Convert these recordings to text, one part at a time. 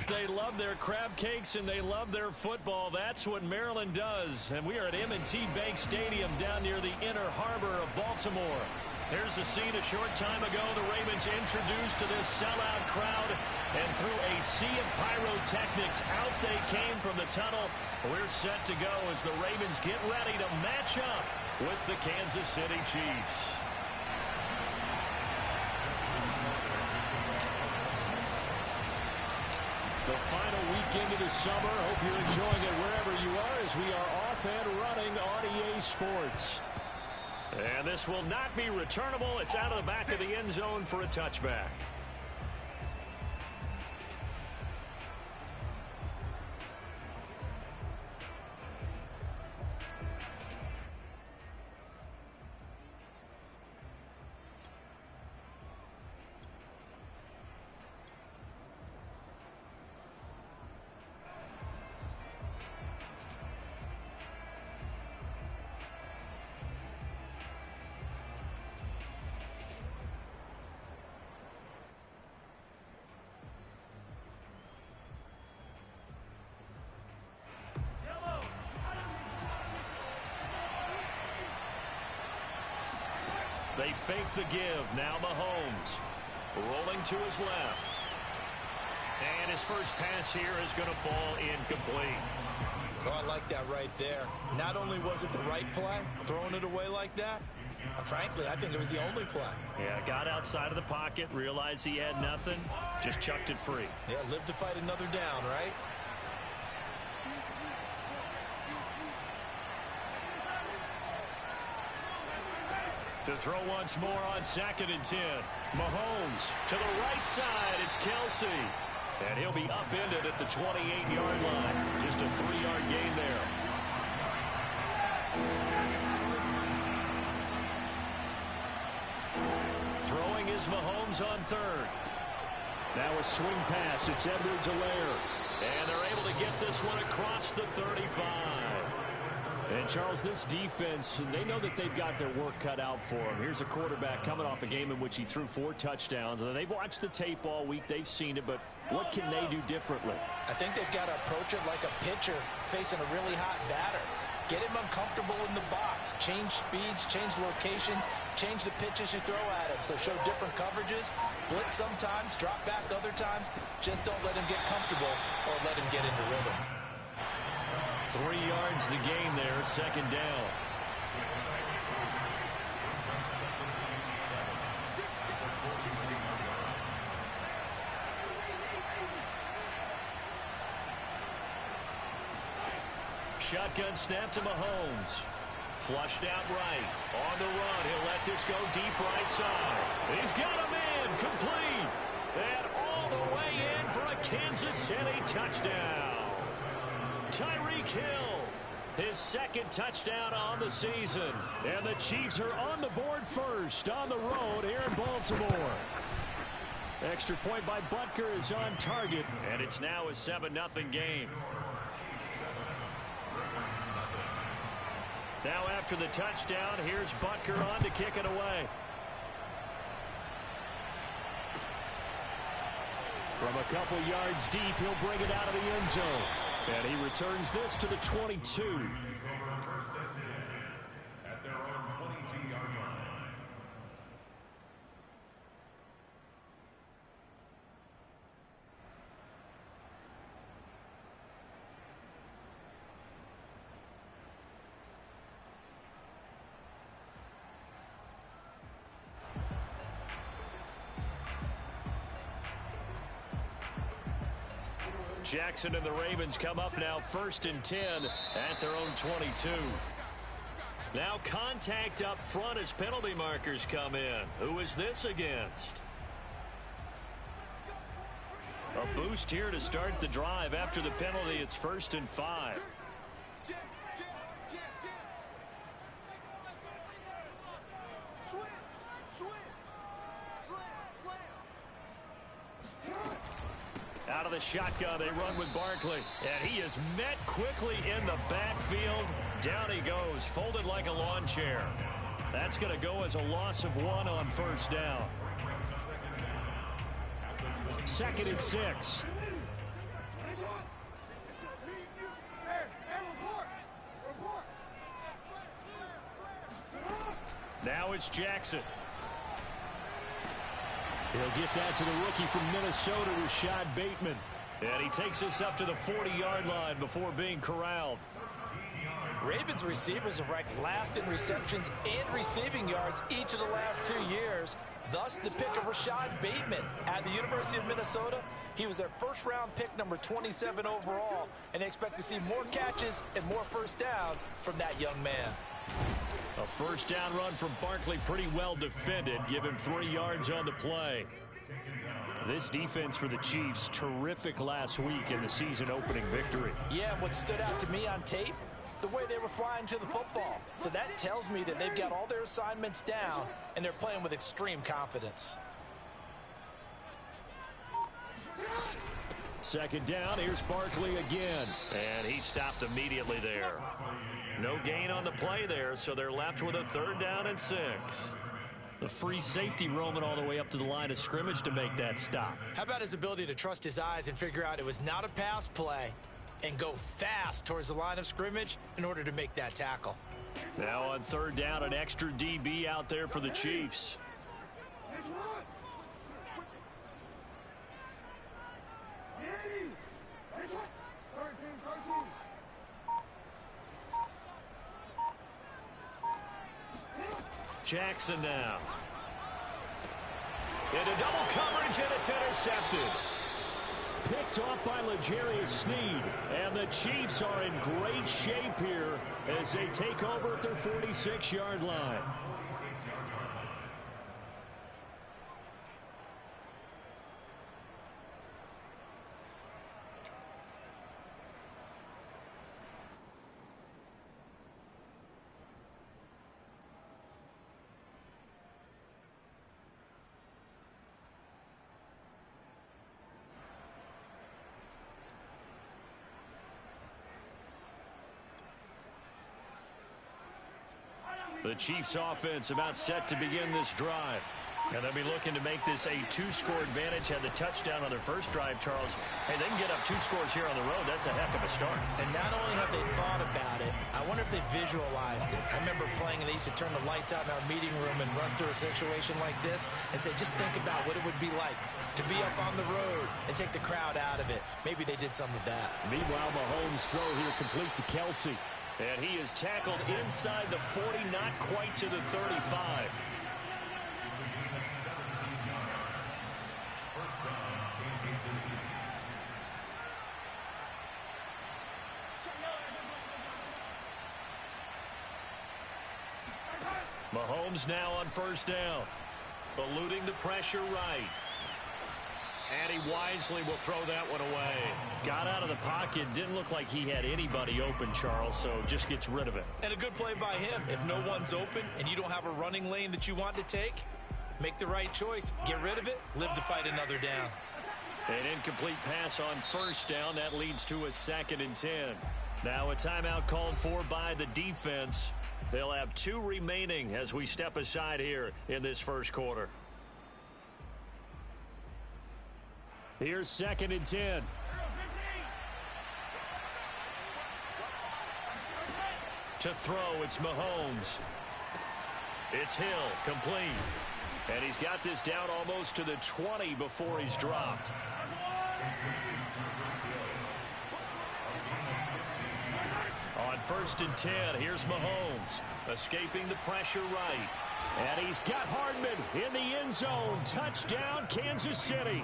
They love their crab cakes and they love their football. That's what Maryland does. And we are at M&T Bank Stadium down near the Inner Harbor of Baltimore. Here's a scene a short time ago. The Ravens introduced to this sellout crowd, and through a sea of pyrotechnics, out they came from the tunnel. We're set to go as the Ravens get ready to match up with the Kansas City Chiefs. The final weekend of the summer. Hope you're enjoying it wherever you are as we are off and running on EA Sports. And this will not be returnable. It's out of the back of the end zone for a touchback. They fake the give. Now Mahomes rolling to his left. And his first pass here is going to fall incomplete. Oh, I like that right there. Not only was it the right play, throwing it away like that, frankly, I think it was the only play. Yeah, got outside of the pocket, realized he had nothing, just chucked it free. Yeah, live to fight another down, right? To throw once more on 2nd and 10. Mahomes to the right side. It's Kelsey. And he'll be upended at the 28-yard line. Just a 3-yard gain there. Throwing is Mahomes on 3rd. Now a swing pass. It's Edwards-Helaire. And they're able to get this one across the 35. And, Charles, this defense, they know that they've got their work cut out for them. Here's a quarterback coming off a game in which he threw 4 touchdowns. And they've watched the tape all week. They've seen it, but what can they do differently? I think they've got to approach it like a pitcher facing a really hot batter. Get him uncomfortable in the box. Change speeds, change locations, change the pitches you throw at him. So show different coverages. Blitz sometimes, drop back other times. Just don't let him get comfortable or let him get into rhythm. 3 yards the gain there, 2nd down. Shotgun snap to Mahomes. Flushed out right. On the run, he'll let this go deep right side. He's got a man, complete. And all the way in for a Kansas City touchdown. Tyreek Hill, his 2nd touchdown on the season. And the Chiefs are on the board first on the road here in Baltimore. Extra point by Butker is on target, and it's now a 7-0 game. Now after the touchdown, here's Butker on to kick it away. From a couple yards deep, he'll bring it out of the end zone. And he returns this to the 22. At their own 22-yard line. Jackson and the Ravens come up now 1st and 10 at their own 22. Now contact up front as penalty markers come in. Who is this against? A boost here to start the drive. After the penalty, it's 1st and 5. Out of the shotgun, they run with Barkley. And he is met quickly in the backfield. Down he goes, folded like a lawn chair. That's going to go as a loss of 1 on 1st down. 2nd and 6. Now it's Jackson. He'll get that to the rookie from Minnesota, Rashad Bateman. And he takes us up to the 40-yard line before being corralled. Ravens receivers have ranked last in receptions and receiving yards each of the last 2 years. Thus, the pick of Rashad Bateman at the University of Minnesota. He was their first-round pick, number 27 overall, and they expect to see more catches and more first downs from that young man. A first down run from Barkley, pretty well defended. Give him 3 yards on the play. This defense for the Chiefs, terrific last week in the season-opening victory. Yeah, what stood out to me on tape, the way they were flying to the football. So that tells me that they've got all their assignments down, and they're playing with extreme confidence. Second down, here's Barkley again. And he stopped immediately there. No gain on the play there, so they're left with a 3rd down and 6. The free safety roaming all the way up to the line of scrimmage to make that stop. How about his ability to trust his eyes and figure out it was not a pass play and go fast towards the line of scrimmage in order to make that tackle. Now on 3rd down, an extra DB out there for the Chiefs. Jackson now. Into double coverage, and it's intercepted. Picked off by L'Jarius Sneed. And the Chiefs are in great shape here as they take over at their 46-yard line. The Chiefs offense about set to begin this drive. And they'll be looking to make this a 2-score advantage. Had the touchdown on their first drive, Charles. Hey, they can get up 2 scores here on the road. That's a heck of a start. And not only have they thought about it, I wonder if they visualized it. I remember playing, and they used to turn the lights out in our meeting room and run through a situation like this and say, just think about what it would be like to be up on the road and take the crowd out of it. Maybe they did some of that. Meanwhile, Mahomes' throw here complete to Kelsey. And he is tackled inside the 40, not quite to the 35. Mahomes now on 1st down. Eluding the pressure right. And he wisely will throw that one away. Got out of the pocket. Didn't look like he had anybody open, Charles, so just gets rid of it. And a good play by him. If no one's open and you don't have a running lane that you want to take, make the right choice. Get rid of it. Live to fight another down. An incomplete pass on 1st down. That leads to a 2nd and 10. Now a timeout called for by the defense. They'll have 2 remaining as we step aside here in this 1st quarter. Here's 2nd and 10. To throw, it's Mahomes. It's Hill, complete. And he's got this down almost to the 20 before he's dropped. On 1st and 10, here's Mahomes. Escaping the pressure right. And he's got Hardman in the end zone. Touchdown, Kansas City.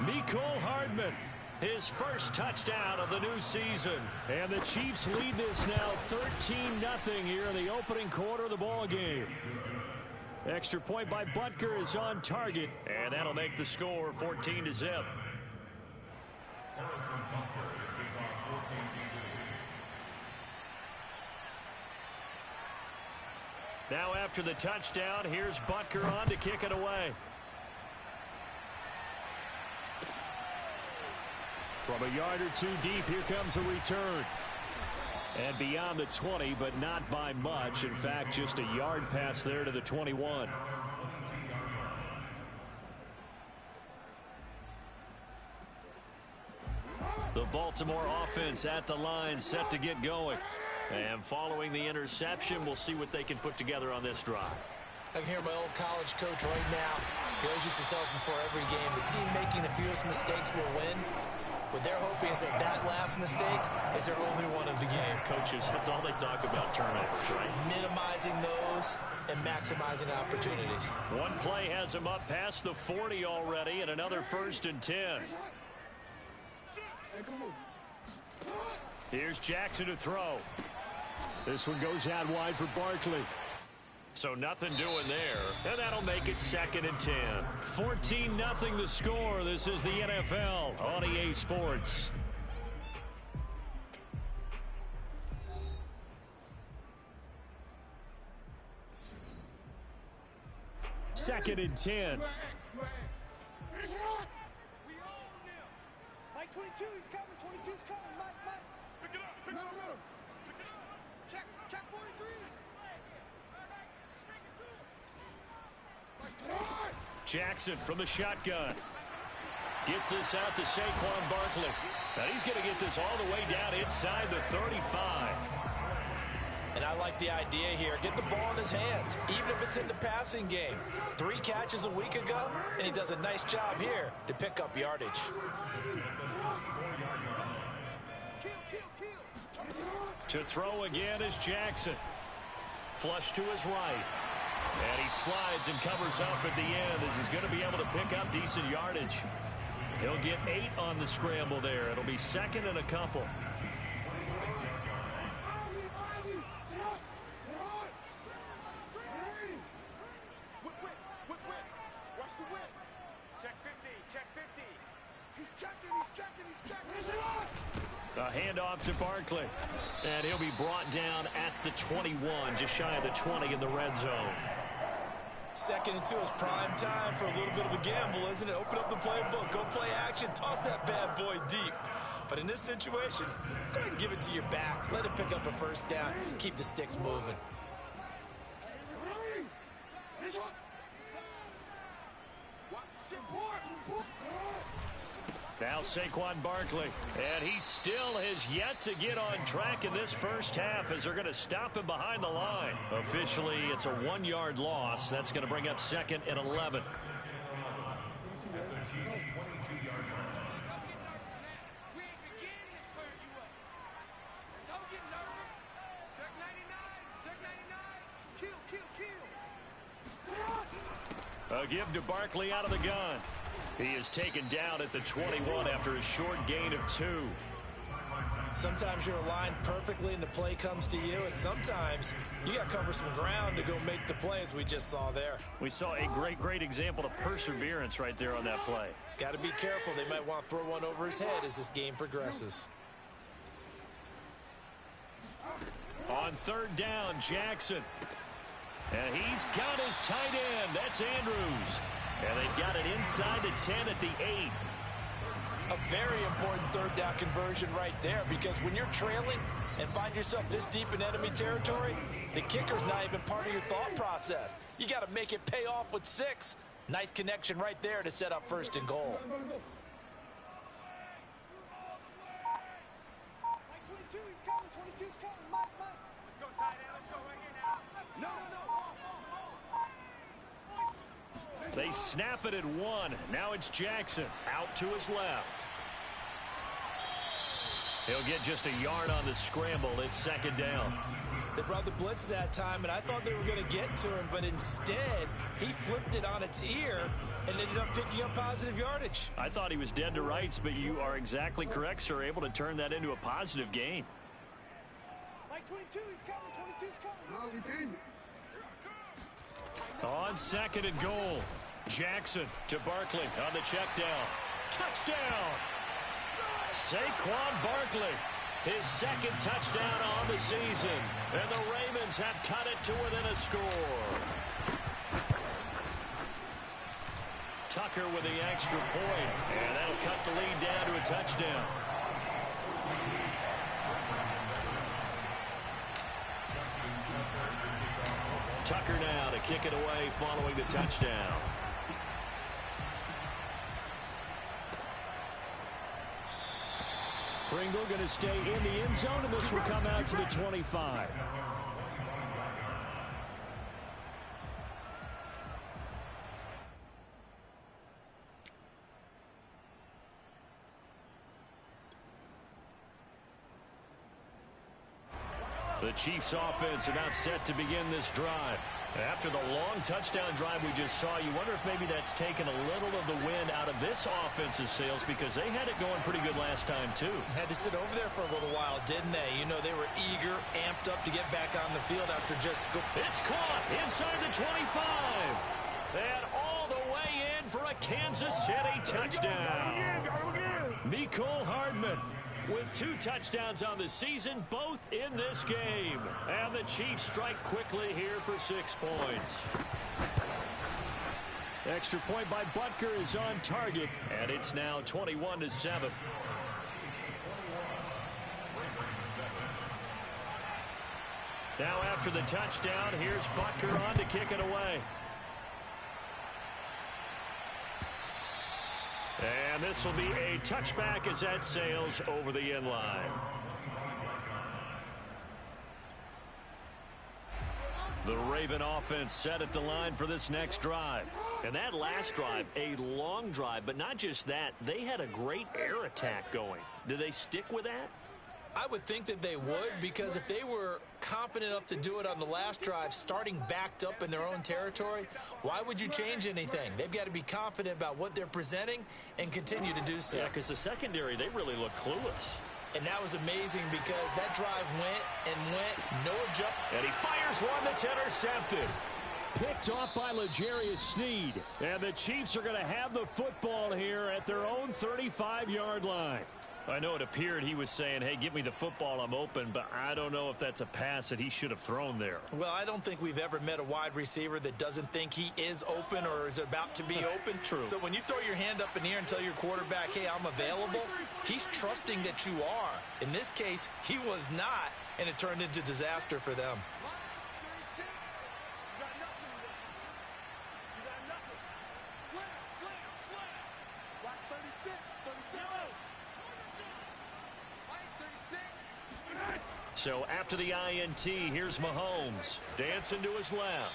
Mecole Hardman, his first touchdown of the new season. And the Chiefs lead this now 13-0 here in the opening quarter of the ball game. Extra point by Butker is on target. And that'll make the score 14-0. Now after the touchdown, here's Butker on to kick it away. From a yard or 2 deep, here comes a return. And beyond the 20, but not by much. In fact, just a yard pass there to the 21. The Baltimore offense at the line, set to get going. And following the interception, we'll see what they can put together on this drive. I can hear my old college coach right now. He always used to tell us before every game, the team making the fewest mistakes will win. What they're hoping is that that last mistake is their only one of the game. Coaches, that's all they talk about, turnovers, right? Minimizing those and maximizing opportunities. One play has him up past the 40 already, and another 1st and 10. Here's Jackson to throw. This one goes out wide for Barkley. So nothing doing there, and that'll make it 2nd and 10. 14-0 the score. This is the NFL on EA Sports. Second and 10. Mike 22, he's coming. 22's coming. Mike. Pick it up. Pick it up. Check 43. Jackson from the shotgun. Gets this out to Saquon Barkley. Now he's going to get this all the way down inside the 35. And I like the idea here. Get the ball in his hands, even if it's in the passing game. 3 catches a week ago, and he does a nice job here to pick up yardage. To throw again is Jackson. Flush to his right. And he slides and covers up at the end as he's going to be able to pick up decent yardage. He'll get 8 on the scramble there. It'll be 2nd and a couple. Watch the whip. Check 50. He's checking. The handoff to Barkley. And he'll be brought down at the 21, just shy of the 20 in the red zone. 2nd and 2 is prime time for a little bit of a gamble, isn't it? Open up the playbook, go play action, toss that bad boy deep. But in this situation, go ahead and give it to your back. Let him pick up a 1st down. Keep the sticks moving. Now Saquon Barkley, and he still has yet to get on track in this first half as they're going to stop him behind the line. Officially, it's a 1-yard loss. That's going to bring up 2nd and 11. A give to Barkley out of the gun. He is taken down at the 21 after a short gain of 2. Sometimes you're aligned perfectly and the play comes to you, and sometimes you got to cover some ground to go make the play, as we just saw there. We saw a great example of perseverance right there on that play. Got to be careful. They might want to throw one over his head as this game progresses. On 3rd down, Jackson. And he's got his tight end. That's Andrews. And they've got it inside the 10 at the 8. A very important 3rd down conversion right there, because when you're trailing and find yourself this deep in enemy territory, the kicker's not even part of your thought process. You got to make it pay off with 6. Nice connection right there to set up 1st and goal. Mike 22, he's coming. 22's coming. Mike. Let's go tight end. Let's go right here now. No. They snap it at 1. Now it's Jackson out to his left. He'll get just a yard on the scramble. It's 2nd down. They brought the blitz that time, and I thought they were going to get to him, but instead he flipped it on its ear and ended up picking up positive yardage. I thought he was dead to rights, but you are exactly correct, sir. Able to turn that into a positive gain. Mike 22, he's coming. 22's coming. On 2nd and goal, Jackson to Barkley on the check down. Touchdown! Saquon Barkley, his 2nd touchdown on the season. And the Ravens have cut it to within a score. Tucker with the extra point, and that'll cut the lead down to a touchdown. Tucker now to kick it away following the touchdown. Pringle going to stay in the end zone, and this will come out to the 25. The Chiefs offense about set to begin this drive. After the long touchdown drive we just saw, you wonder if maybe that's taken a little of the wind out of this offense's sails, because they had it going pretty good last time too. Had to sit over there for a little while, didn't they? You know, they were eager, amped up to get back on the field after just... It's caught inside the 25. And all the way in for a Kansas City touchdown. Mecole Hardman with 2 touchdowns on the season, both in this game. And the Chiefs strike quickly here for 6 points. Extra point by Butker is on target, and it's now 21-7. Now after the touchdown, here's Butker on to kick it away. And this will be a touchback as that sails over the end line. The Raven offense set at the line for this next drive. And that last drive, a long drive, but not just that, they had a great air attack going. Do they stick with that? I would think that they would, because if they were confident enough to do it on the last drive, starting backed up in their own territory, why would you change anything? They've got to be confident about what they're presenting and continue to do so. Yeah, because the secondary, they really look clueless. And that was amazing, because that drive went and went, no adjustment. And he fires one that's intercepted. Picked off by L'Jarius Sneed. And the Chiefs are going to have the football here at their own 35-yard line. I know it appeared he was saying, hey, give me the football, I'm open, but I don't know if that's a pass that he should have thrown there. Well, I don't think we've ever met a wide receiver that doesn't think he is open or is about to be open. True. So when you throw your hand up in the air and tell your quarterback, hey, I'm available, he's trusting that you are. In this case, he was not, and it turned into disaster for them. So after the INT, here's Mahomes. Dancing to his left.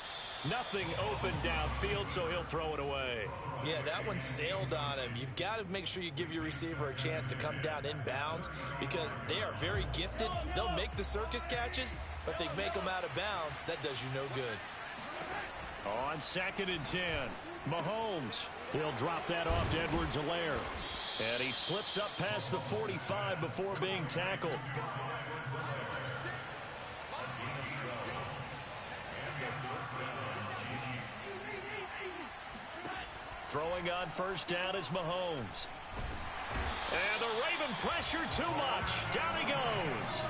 Nothing open downfield, so he'll throw it away. Yeah, that one sailed on him. You've got to make sure you give your receiver a chance to come down inbounds, because they are very gifted. They'll make the circus catches, but they make them out of bounds. That does you no good. On 2nd and 10, Mahomes. He'll drop that off to Edwards-Helaire. And he slips up past the 45 before being tackled. Throwing on first down is Mahomes. And the Raven pressure too much. Down he goes.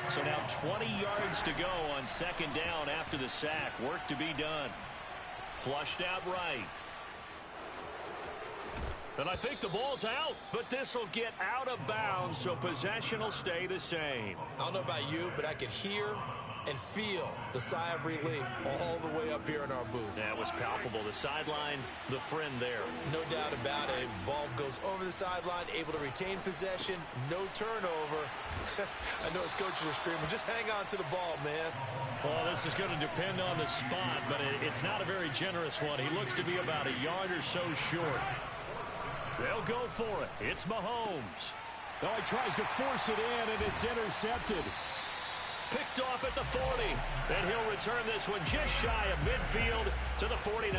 So now 20 yards to go on 2nd down after the sack. Work to be done. Flushed out right. And I think the ball's out, but this will get out of bounds, so possession will stay the same. I don't know about you, but I could hear and feel the sigh of relief all the way up here in our booth. That was palpable. The sideline, the friend there. No doubt about it. Ball goes over the sideline, able to retain possession, no turnover. I know his coaches are screaming, just hang on to the ball, man. Well, this is going to depend on the spot, but it's not a very generous one. He looks to be about a yard or so short. They'll go for it. It's Mahomes. Oh, he tries to force it in, and it's intercepted. Picked off at the 40. And he'll return this one just shy of midfield to the 49.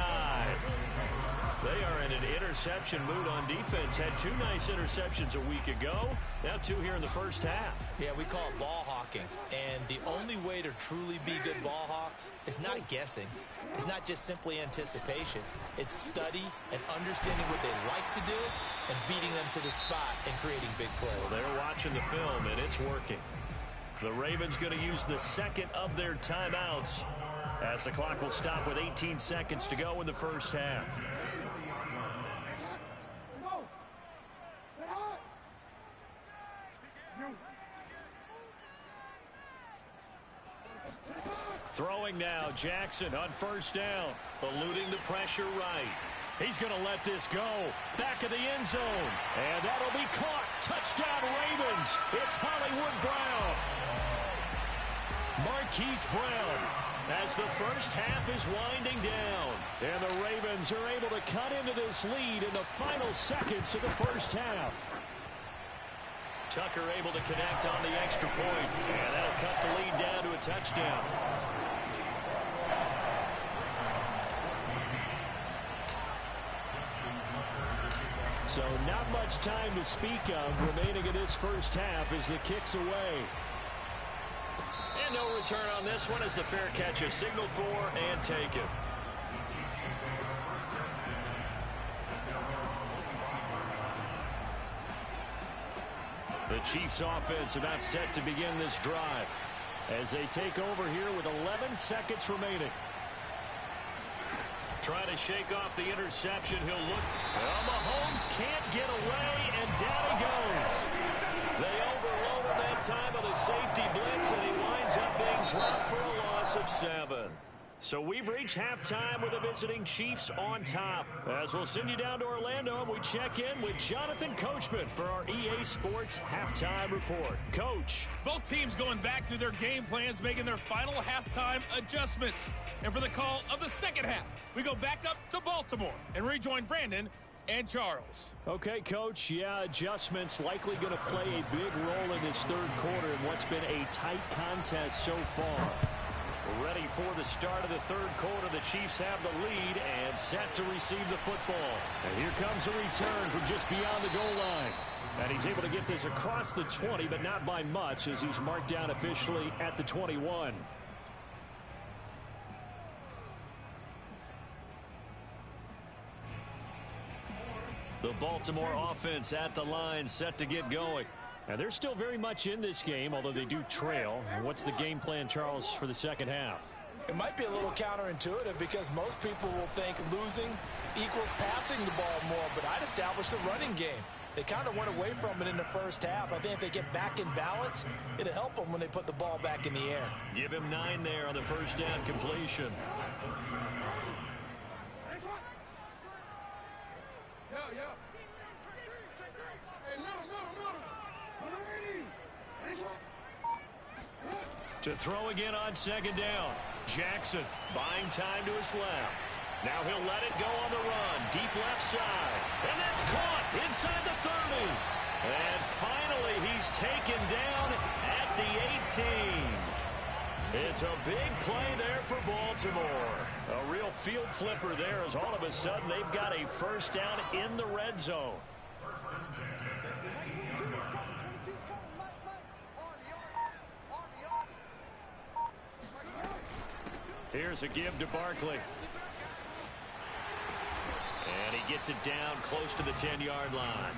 They are in an interception mood on defense. Had 2 nice interceptions a week ago. Now 2 here in the first half. Yeah, we call it ball hawking. And the only way to truly be good ball hawks is not guessing. It's not just simply anticipation. It's study and understanding what they like to do and beating them to the spot and creating big plays. Well, they're watching the film, and it's working. The Ravens going to use the second of their timeouts as the clock will stop with 18 seconds to go in the first half. Throwing now, Jackson on first down, eluding the pressure right. He's going to let this go. Back of the end zone. And that'll be caught. Touchdown, Ravens. It's Hollywood Brown. Marquise Brown as the first half is winding down. And the Ravens are able to cut into this lead in the final seconds of the first half. Tucker able to connect on the extra point. And that'll cut the lead down to a touchdown. So not much time to speak of remaining in this first half as the kick's away. And no return on this one as the fair catch is signaled for and taken. The Chiefs offense about set to begin this drive as they take over here with 11 seconds remaining. Trying to shake off the interception. He'll look. Well, Mahomes can't get away, and down he goes. They overloaded that time of the safety blitz, and he winds up being dropped for a loss of 7. So we've reached halftime with the visiting Chiefs on top. As we'll send you down to Orlando, and we check in with Jonathan Coachman for our EA Sports Halftime Report. Coach. Both teams going back through their game plans, making their final halftime adjustments. And for the call of the second half, we go back up to Baltimore and rejoin Brandon and Charles. Okay, Coach. Yeah, adjustments likely going to play a big role in this third quarter in what's been a tight contest so far. Ready for the start of the third quarter. The Chiefs have the lead and set to receive the football. And here comes a return from just beyond the goal line. And he's able to get this across the 20, but not by much as he's marked down officially at the 21. The Baltimore offense at the line set to get going. And they're still very much in this game, although they do trail. What's the game plan, Charles, for the second half? It might be a little counterintuitive because most people will think losing equals passing the ball more, but I'd establish the running game. They kind of went away from it in the first half. I think if they get back in balance, it'll help them when they put the ball back in the air. Give him 9 there on the first down completion. To throw again on second down. Jackson buying time to his left. Now he'll let it go on the run. Deep left side. And that's caught inside the 30. And finally he's taken down at the 18. It's a big play there for Baltimore. A real field flipper there as all of a sudden they've got a first down in the red zone. Here's a give to Barkley. And he gets it down close to the 10-yard line.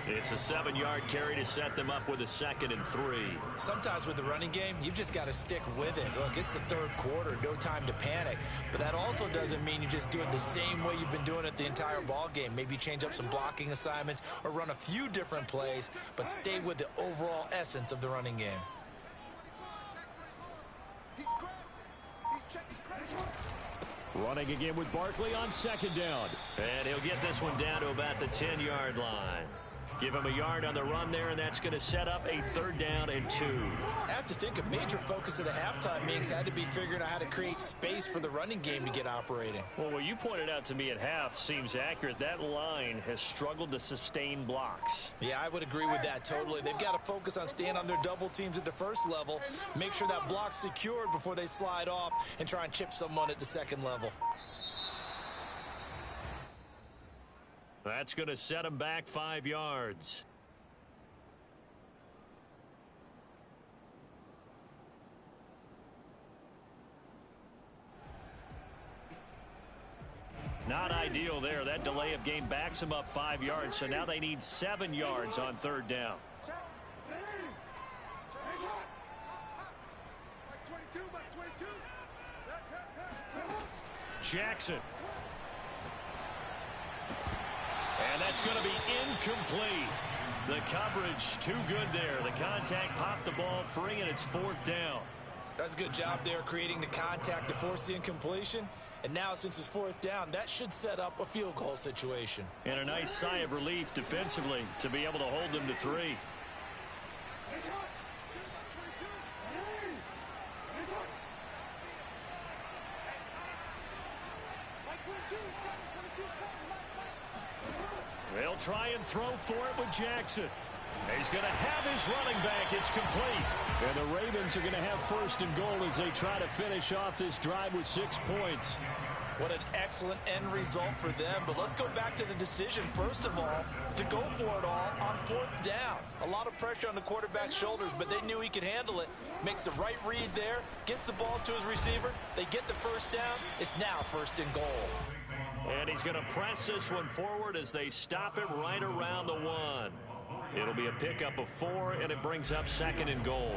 It's a 7-yard carry to set them up with a 2nd and 3. Sometimes with the running game, you've just got to stick with it. Look, it's the third quarter, no time to panic. But that also doesn't mean you just do it the same way you've been doing it the entire ball game. Maybe change up some blocking assignments or run a few different plays, but stay with the overall essence of the running game. Running again with Barkley on second down. And he'll get this one down to about the 10-yard line. Give him a yard on the run there, and that's going to set up a 3rd down and 2. I have to think a major focus of the halftime meetings had to be figuring out how to create space for the running game to get operating. Well, what you pointed out to me at half seems accurate. That line has struggled to sustain blocks. Yeah, I would agree with that totally. They've got to focus on staying on their double teams at the first level, make sure that block's secured before they slide off and try and chip someone at the second level. That's going to set him back 5 yards. Not ideal there. That delay of game backs him up 5 yards, so now they need 7 yards on 3rd down. Jackson. And that's going to be incomplete. The coverage too good there. The contact popped the ball free, and it's 4th down. That's a good job there creating the contact to force the incompletion. And now, since it's fourth down, that should set up a field goal situation. And a nice sigh of relief defensively to be able to hold them to 3. They'll try and throw for it with Jackson. He's going to have his running back. It's complete. And the Ravens are going to have first and goal as they try to finish off this drive with 6 points. What an excellent end result for them. But let's go back to the decision, first of all, to go for it all on fourth down. A lot of pressure on the quarterback's shoulders, but they knew he could handle it. Makes the right read there, gets the ball to his receiver. They get the first down. It's now first and goal. And he's going to press this one forward as they stop it right around the 1. It'll be a pickup of 4, and it brings up second and goal.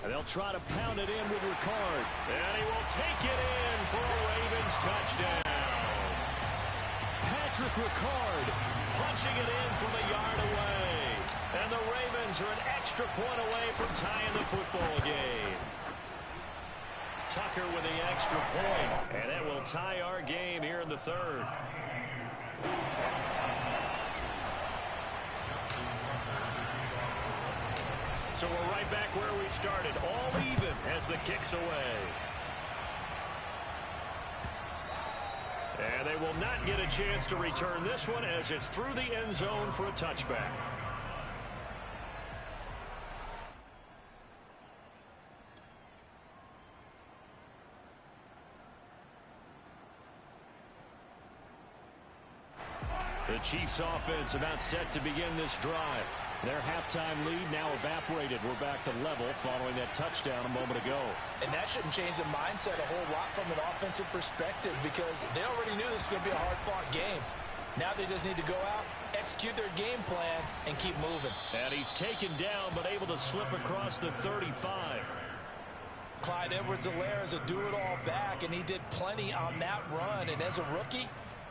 And they'll try to pound it in with Ricard. And he will take it in for a Ravens touchdown. Patrick Ricard punching it in from a yard away. And the Ravens are an extra point away from tying the football game. Tucker with the extra point, and that will tie our game here in the third. So we're right back where we started, all even as the kick's away. And they will not get a chance to return this one as it's through the end zone for a touchback. The Chiefs offense about set to begin this drive. Their halftime lead now evaporated. We're back to level following that touchdown a moment ago. And that shouldn't change the mindset a whole lot from an offensive perspective because they already knew this was going to be a hard-fought game. Now they just need to go out, execute their game plan, and keep moving. And he's taken down but able to slip across the 35. Clyde Edwards-Helaire is a do-it-all back, and he did plenty on that run. And as a rookie,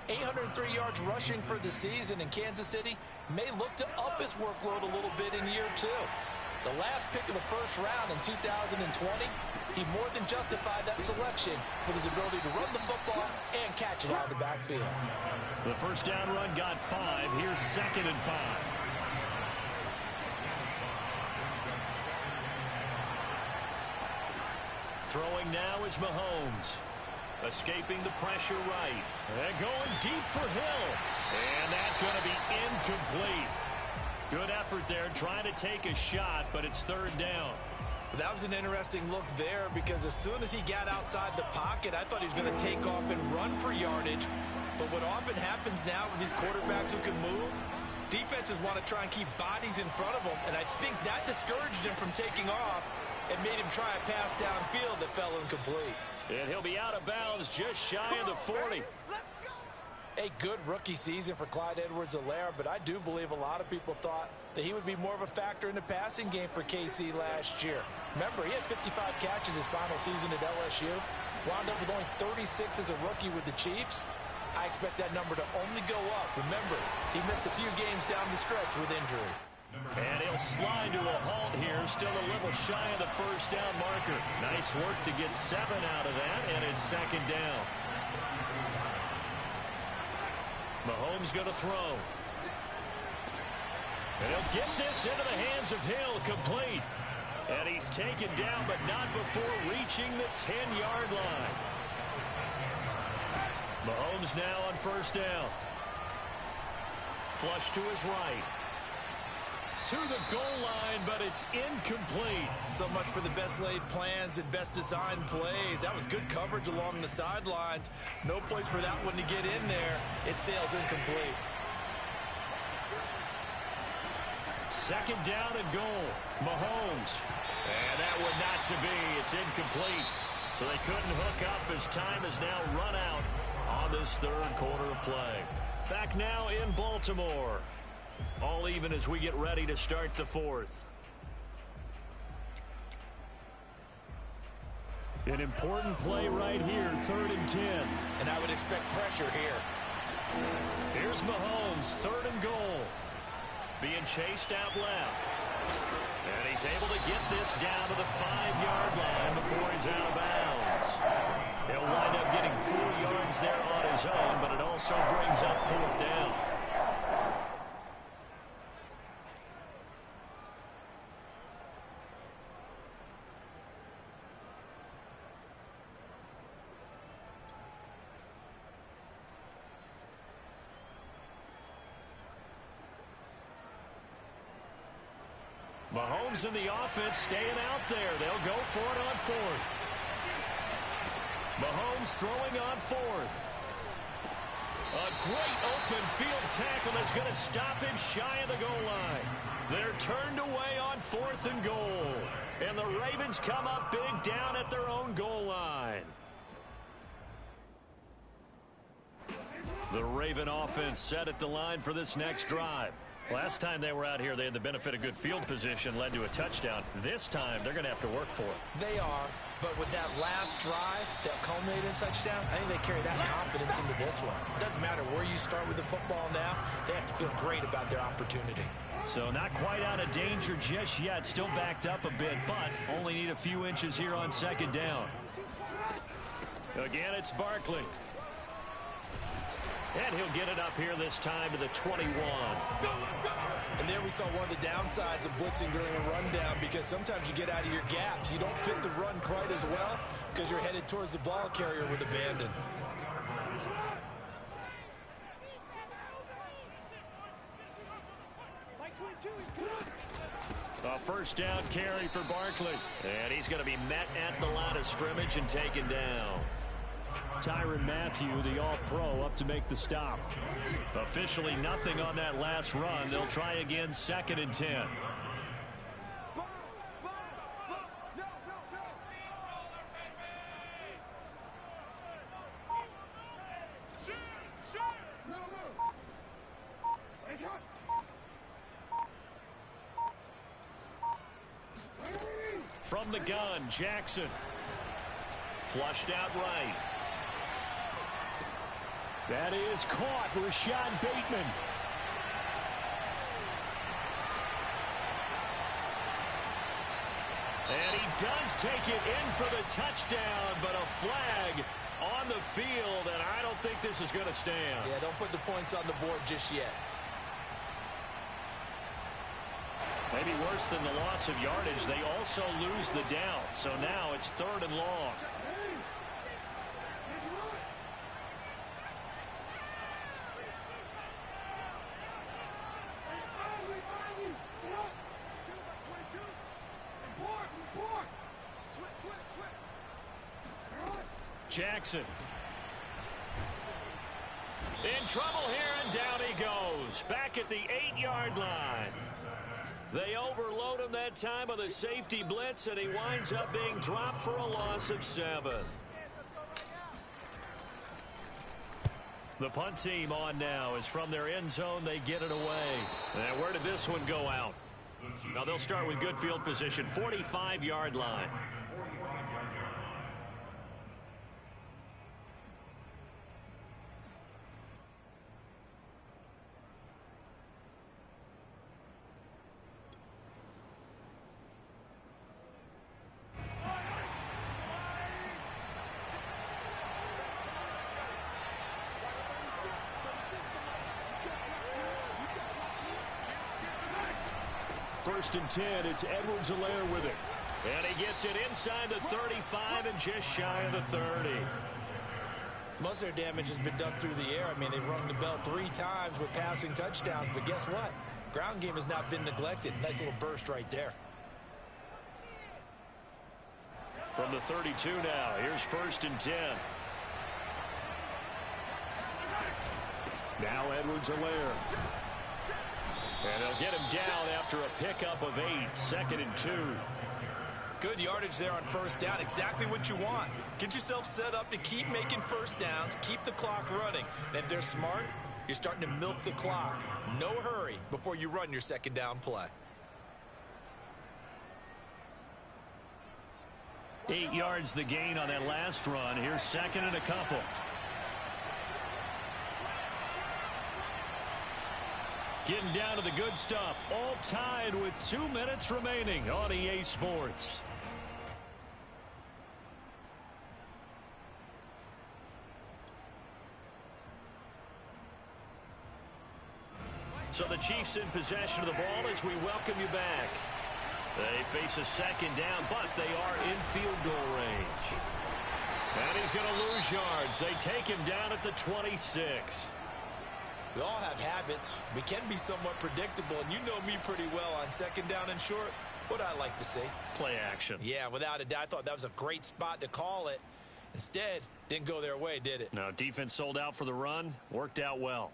803 yards rushing for the season, in Kansas City may look to up his workload a little bit in year 2. The last pick of the first round in 2020, he more than justified that selection with his ability to run the football and catch it out of the backfield. The first down run got 5. Here's second and 5. Throwing now is Mahomes. Escaping the pressure right. And going deep for Hill. And that's going to be incomplete. Good effort there trying to take a shot, but it's third down. That was an interesting look there because as soon as he got outside the pocket, I thought he was going to take off and run for yardage. But what often happens now with these quarterbacks who can move, defenses want to try and keep bodies in front of them, and I think that discouraged him from taking off and made him try a pass downfield that fell incomplete. And he'll be out of bounds just shy of the 40. A good rookie season for Clyde Edwards-Helaire, but I do believe a lot of people thought that he would be more of a factor in the passing game for KC last year. Remember, he had 55 catches his final season at LSU, wound up with only 36 as a rookie with the Chiefs. I expect that number to only go up. Remember, he missed a few games down the stretch with injury. And he'll slide to a halt here, still a little shy of the first down marker. Nice work to get 7 out of that, and it's second down. Mahomes going to throw. And he'll get this into the hands of Hill, complete. And he's taken down, but not before reaching the 10-yard line. Mahomes now on first down. Flush to his right. To the goal line, but it's incomplete. So much for the best laid plans and best designed plays. That was good coverage along the sidelines. No place for that one to get in there. It sails incomplete. Second down and goal. Mahomes. And that one not to be. It's incomplete. So they couldn't hook up as time is now run out on this third quarter of play. Back now in Baltimore. All even as we get ready to start the fourth. An important play right here, 3rd and 10. And I would expect pressure here. Here's Mahomes, 3rd and goal. Being chased out left. And he's able to get this down to the 5-yard line before he's out of bounds. He'll wind up getting 4 yards there on his own, but it also brings up 4th down. Mahomes and the offense staying out there. They'll go for it on 4th. Mahomes throwing on 4th. A great open field tackle that's going to stop him shy of the goal line. They're turned away on 4th and goal. And the Ravens come up big down at their own goal line. The Raven offense set at the line for this next drive. Last time they were out here, they had the benefit of good field position, led to a touchdown. This time, they're going to have to work for it. They are, but with that last drive that culminated in touchdown, I think they carry that confidence into this one. It doesn't matter where you start with the football now. They have to feel great about their opportunity. So not quite out of danger just yet. Still backed up a bit, but only need a few inches here on 2nd down. Again, it's Barkley. And he'll get it up here this time to the 21. And there we saw one of the downsides of blitzing during a rundown, because sometimes you get out of your gaps. You don't fit the run quite as well because you're headed towards the ball carrier with abandon. A 1st down carry for Barkley. And he's going to be met at the line of scrimmage and taken down. Tyrann Mathieu, the All-Pro, up to make the stop. Officially nothing on that last run. They'll try again, 2nd and 10. From the gun, Jackson. Flushed out right. That is caught. Rashad Bateman. And he does take it in for the touchdown, but a flag on the field, and I don't think this is going to stand. Yeah, don't put the points on the board just yet. Maybe worse than the loss of yardage, they also lose the down. So now it's 3rd and long. Jackson. In trouble here, and down he goes. Back at the 8-yard line. They overload him that time with a safety blitz, and he winds up being dropped for a loss of 7. The punt team on now is from their end zone. They get it away. And where did this one go out? Now they'll start with good field position, 45-yard line. First and 10, it's Edwards-Helaire with it. And he gets it inside the 35 and just shy of the 30. Most of their damage has been done through the air. I mean, they've rung the bell 3 times with passing touchdowns, but guess what? Ground game has not been neglected. Nice little burst right there. From the 32 now, here's 1st and 10. Now Edwards-Helaire. And they'll get him down after a pickup of 8, 2nd and 2. Good yardage there on 1st down. Exactly what you want. Get yourself set up to keep making 1st downs, keep the clock running. And if they're smart, you're starting to milk the clock. No hurry before you run your 2nd down play. 8 yards the gain on that last run. Here's 2nd and a couple. Getting down to the good stuff. All tied with 2 minutes remaining on EA Sports. So the Chiefs in possession of the ball as we welcome you back. They face a second down, but they are in field goal range. And he's going to lose yards. They take him down at the 26. We all have habits. We can be somewhat predictable, and you know me pretty well on second down and short. What I like to say? Play action. Yeah, without a doubt. I thought that was a great spot to call it. Instead, didn't go their way, did it? Now, defense sold out for the run. Worked out well.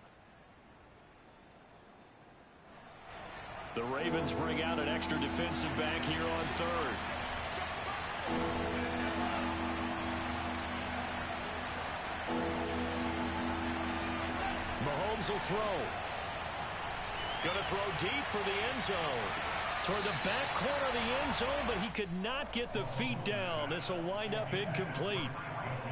The Ravens bring out an extra defensive back here on third. Mahomes will throw. Going to throw deep for the end zone. Toward the back corner of the end zone, but he could not get the feet down. This will wind up incomplete.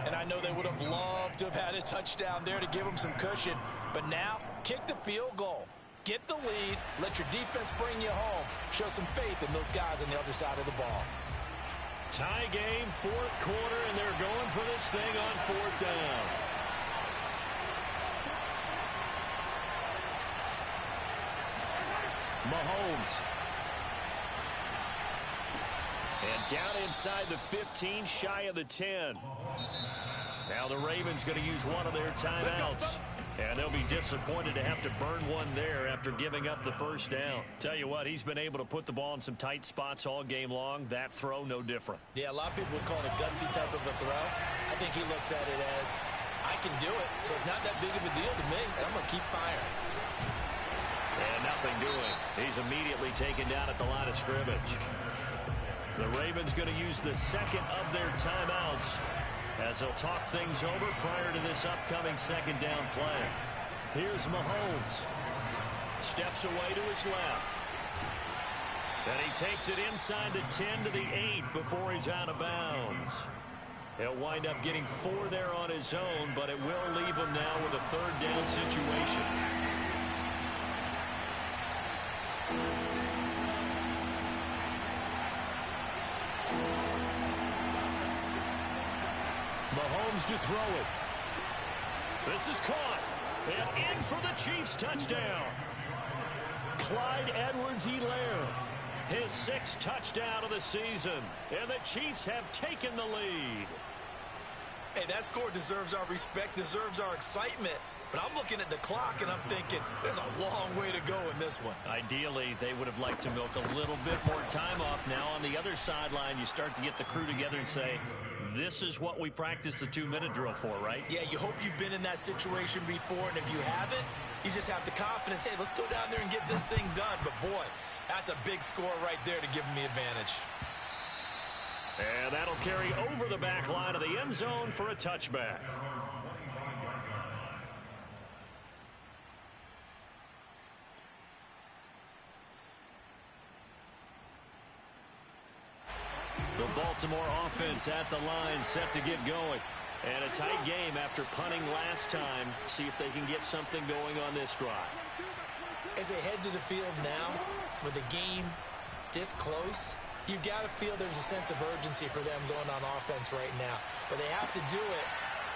And I know they would have loved to have had a touchdown there to give them some cushion. But now, kick the field goal. Get the lead, let your defense bring you home. Show some faith in those guys on the other side of the ball. Tie game, fourth quarter, and they're going for this thing on fourth down. Mahomes. And down inside the 15, shy of the 10. Now the Ravens going to use one of their timeouts. And they'll be disappointed to have to burn one there after giving up the first down. Tell you what, he's been able to put the ball in some tight spots all game long. That throw, no different. Yeah, a lot of people would call it a gutsy type of a throw. I think he looks at it as, I can do it, so it's not that big of a deal to me. I'm going to keep firing. And nothing doing. He's immediately taken down at the line of scrimmage. The Ravens going to use the second of their timeouts as they'll talk things over prior to this upcoming second down play. Here's Mahomes. Steps away to his left. And he takes it inside the 10 to the 8 before he's out of bounds. He'll wind up getting 4 there on his own, but it will leave him now with a third down situation. Mahomes to throw it. This is caught. And in for the Chiefs touchdown. Clyde Edwards-Helaire. His 6th touchdown of the season. And the Chiefs have taken the lead. Hey, that score deserves our respect, deserves our excitement. But I'm looking at the clock and I'm thinking there's a long way to go in this one. Ideally, they would have liked to milk a little bit more time off. Now on the other sideline, you start to get the crew together and say, this is what we practiced the 2-minute drill for, right? Yeah, you hope you've been in that situation before, and if you haven't, you just have the confidence, hey, let's go down there and get this thing done. But boy, that's a big score right there to give them the advantage. And that'll carry over the back line of the end zone for a touchback. The Baltimore offense at the line set to get going. And a tight game after punting last time. See if they can get something going on this drive. As they head to the field now, with the game this close, you've got to feel there's a sense of urgency for them going on offense right now. But they have to do it.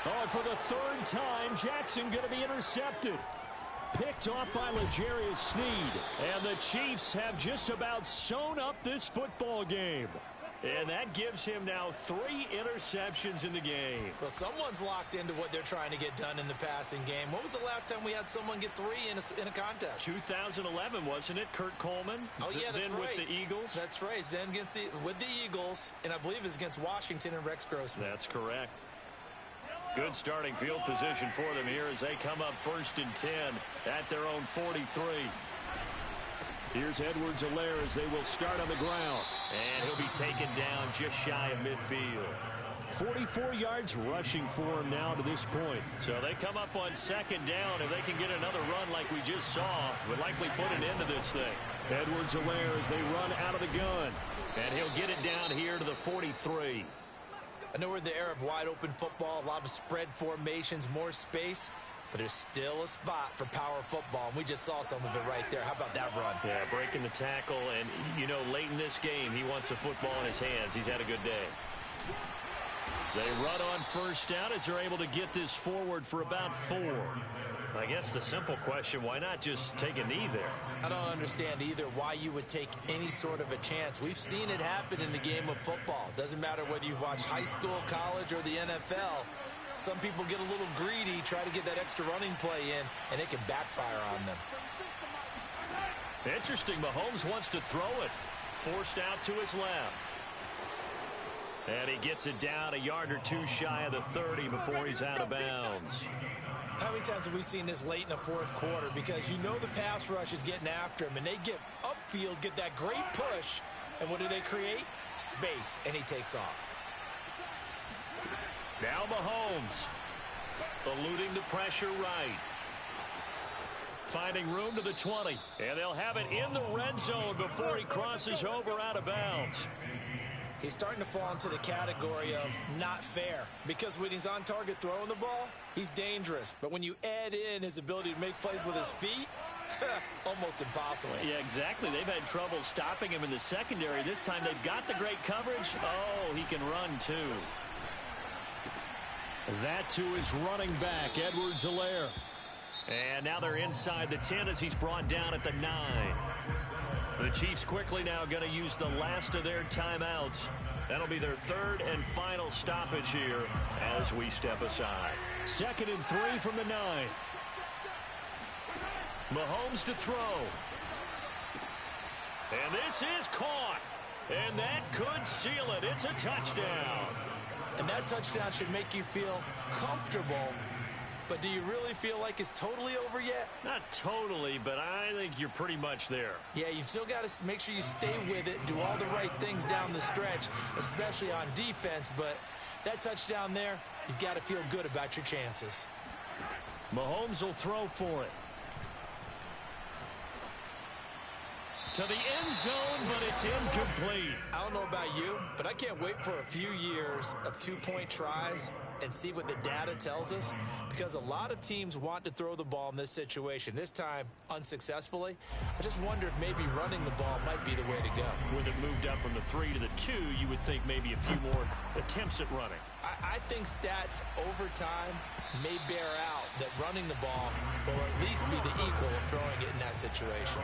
Oh, for the 3rd time, Jackson going to be intercepted. Picked off by L'Jarius Sneed. And the Chiefs have just about sewn up this football game. And that gives him now 3 interceptions in the game. Well, someone's locked into what they're trying to get done in the passing game. When was the last time we had someone get 3 in a contest? 2011, wasn't it? Kurt Coleman? Oh, yeah, that's then right. With the Eagles? That's right. Then with the Eagles, and I believe it's against Washington and Rex Grossman. That's correct. Good starting field position for them here as they come up 1st and 10 at their own 43. Here's Edwards-Helaire as they will start on the ground. And he'll be taken down just shy of midfield. 44 yards rushing for him now to this point. So they come up on 2nd down. If they can get another run like we just saw, would likely put an end to this thing. Edwards-Helaire as they run out of the gun. And he'll get it down here to the 43. I know we're in the era of wide open football, a lot of spread formations, more space. but there's still a spot for power football, and we just saw some of it right there. How about that run? Yeah, breaking the tackle, and, you know, late in this game, he wants the football in his hands. He's had a good day. They run on first down as they're able to get this forward for about 4. I guess the simple question, why not just take a knee there? I don't understand either why you would take any sort of a chance. We've seen it happen in the game of football. Doesn't matter whether you've watched high school, college, or the NFL. Some people get a little greedy, try to get that extra running play in, and it can backfire on them. Interesting. Mahomes wants to throw it. Forced out to his left. And he gets it down a yard or two shy of the 30 before he's out of bounds. How many times have we seen this late in the fourth quarter? Because you know the pass rush is getting after him, and they get upfield, get that great push, and what do they create? Space, and he takes off. Now Mahomes, eluding the pressure right. Finding room to the 20, and they'll have it in the red zone before he crosses over out of bounds. He's starting to fall into the category of not fair, because when he's on target throwing the ball, he's dangerous. But when you add in his ability to make plays with his feet, almost impossible. Yeah, exactly. They've had trouble stopping him in the secondary. This time they've got the great coverage. Oh, he can run too. That to his running back, Edwards-Helaire. And now they're inside the 10 as he's brought down at the 9. The Chiefs quickly now going to use the last of their timeouts. That'll be their third and final stoppage here as we step aside. 2nd and 3 from the 9. Mahomes to throw. And this is caught. And that could seal it. It's a touchdown. And that touchdown should make you feel comfortable. But do you really feel like it's totally over yet? Not totally, but I think you're pretty much there. Yeah, you've still got to make sure you stay with it, do all the right things down the stretch, especially on defense. But that touchdown there, you've got to feel good about your chances. Mahomes will throw for it. To the end zone, but it's incomplete. I don't know about you, but I can't wait for a few years of two-point tries and see what the data tells us, because a lot of teams want to throw the ball in this situation. This time, unsuccessfully. I just wonder if maybe running the ball might be the way to go. With it moved up from the 3 to the 2, you would think maybe a few more attempts at running. I think stats over time may bear out that running the ball will at least be the equal of throwing it in that situation.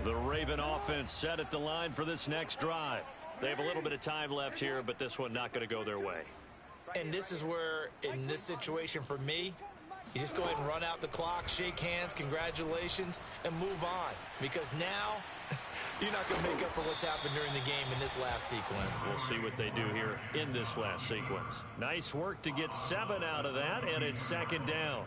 The Raven offense set at the line for this next drive. They have a little bit of time left here, but this one not going to go their way. And this is where, in this situation for me, you just go ahead and run out the clock, shake hands, congratulations, and move on. Because now, you're not going to make up for what's happened during the game in this last sequence. We'll see what they do here in this last sequence. Nice work to get 7 out of that, and it's 2nd down.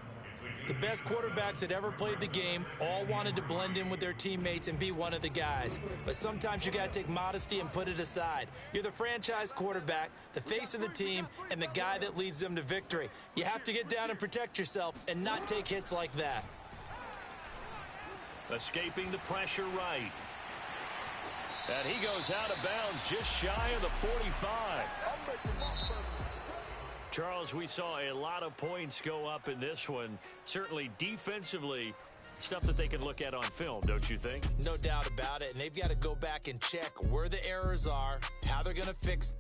The best quarterbacks that ever played the game all wanted to blend in with their teammates and be one of the guys. But sometimes you got to take modesty and put it aside. You're the franchise quarterback, the face of the team, and the guy that leads them to victory. You have to get down and protect yourself and not take hits like that. Escaping the pressure right. And he goes out of bounds just shy of the 45. Charles, we saw a lot of points go up in this one. Certainly defensively, stuff that they can look at on film, don't you think? No doubt about it. And they've got to go back and check where the errors are, how they're going to fix